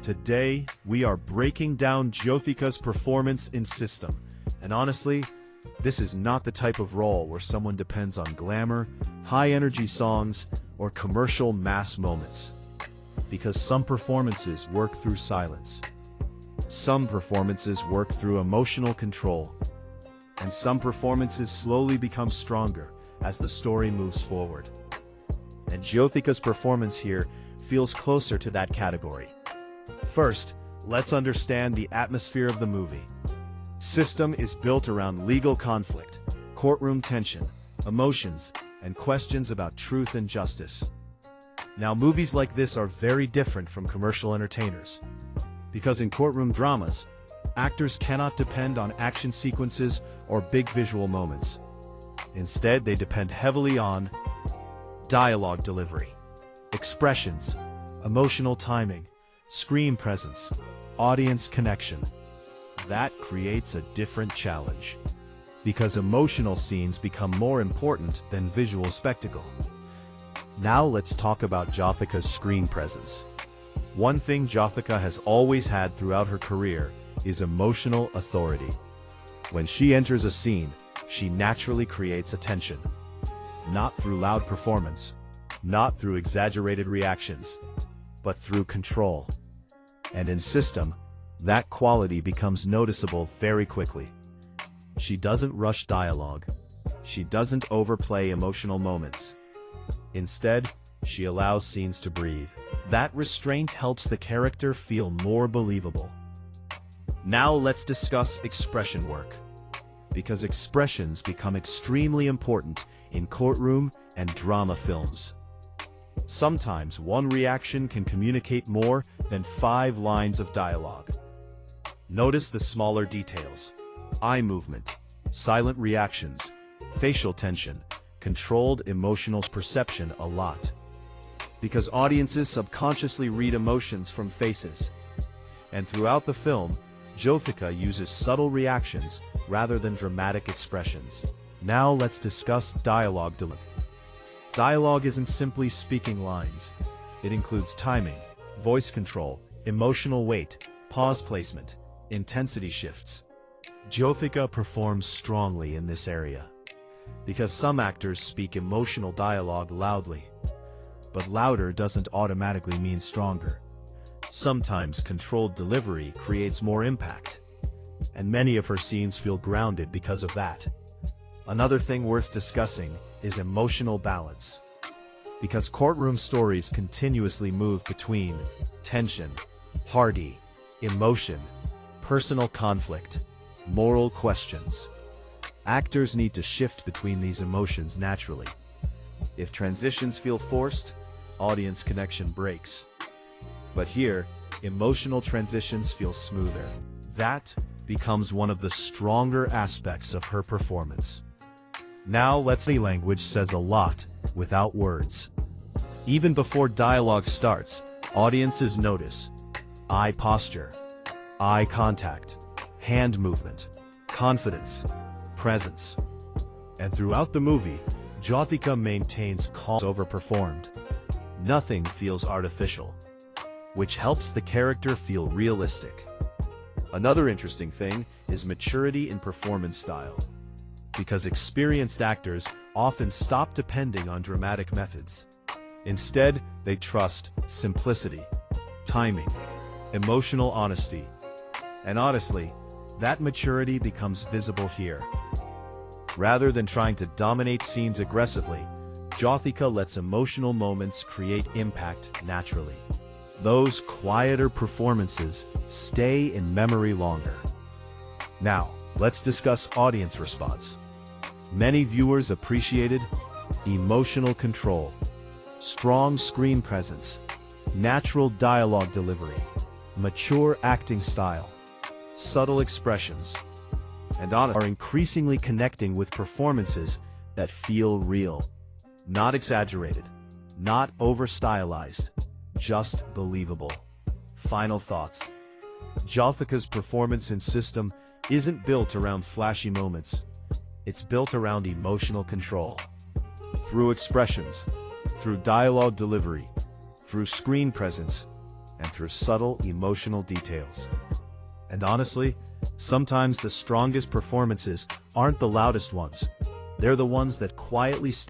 Today, we are breaking down Jyothika's performance in System. And honestly, this is not the type of role where someone depends on glamour, high-energy songs, or commercial mass moments. Because some performances work through silence. Some performances work through emotional control. And some performances slowly become stronger as the story moves forward. And Jyothika's performance here feels closer to that category. First, let's understand the atmosphere of the movie. System is built around legal conflict, courtroom tension, emotions, and questions about truth and justice. Now, movies like this are very different from commercial entertainers. Because in courtroom dramas, actors cannot depend on action sequences or big visual moments. Instead, they depend heavily on dialogue delivery, expressions, emotional timing, screen presence, audience connection. That creates a different challenge, because emotional scenes become more important than visual spectacle. Now let's talk about Jyothika's screen presence. One thing Jyothika has always had throughout her career is emotional authority. When she enters a scene, she naturally creates attention. Not through loud performance, not through exaggerated reactions, but through control. And in System, that quality becomes noticeable very quickly. She doesn't rush dialogue. She doesn't overplay emotional moments. Instead, she allows scenes to breathe. That restraint helps the character feel more believable. Now let's discuss expression work. Because expressions become extremely important in courtroom and drama films. Sometimes one reaction can communicate more than 5 lines of dialogue. Notice the smaller details: eye movement, silent reactions, facial tension, controlled emotional perception a lot. Because audiences subconsciously read emotions from faces. And throughout the film, Jyothika uses subtle reactions rather than dramatic expressions. Now let's discuss dialogue delivery. Dialogue isn't simply speaking lines. It includes timing, voice control, emotional weight, pause placement, intensity shifts. Jyothika performs strongly in this area. Because some actors speak emotional dialogue loudly. But louder doesn't automatically mean stronger. Sometimes controlled delivery creates more impact. And many of her scenes feel grounded because of that. Another thing worth discussing is emotional balance. Because courtroom stories continuously move between tension, party, emotion, personal conflict, moral questions. Actors need to shift between these emotions naturally. If transitions feel forced, audience connection breaks. But here, emotional transitions feel smoother. That becomes one of the stronger aspects of her performance. Now let's see, language says a lot without words. Even before dialogue starts, audiences notice eye posture, eye contact, hand movement, confidence, presence. And throughout the movie, Jyothika maintains calm, overperformed. Nothing feels artificial, which helps the character feel realistic. Another interesting thing is maturity in performance style. Because experienced actors often stop depending on dramatic methods. Instead, they trust simplicity, timing, emotional honesty. And honestly, that maturity becomes visible here. Rather than trying to dominate scenes aggressively, Jyothika lets emotional moments create impact naturally. Those quieter performances stay in memory longer. Now, let's discuss audience response. Many viewers appreciated emotional control, strong screen presence, natural dialogue delivery, mature acting style, subtle expressions, and are increasingly connecting with performances that feel real, not exaggerated, not over-stylized, just believable. Final thoughts. Jyothika's performance in System isn't built around flashy moments. It's built around emotional control. Through expressions, through dialogue delivery, through screen presence, and through subtle emotional details. And honestly, sometimes the strongest performances aren't the loudest ones. They're the ones that quietly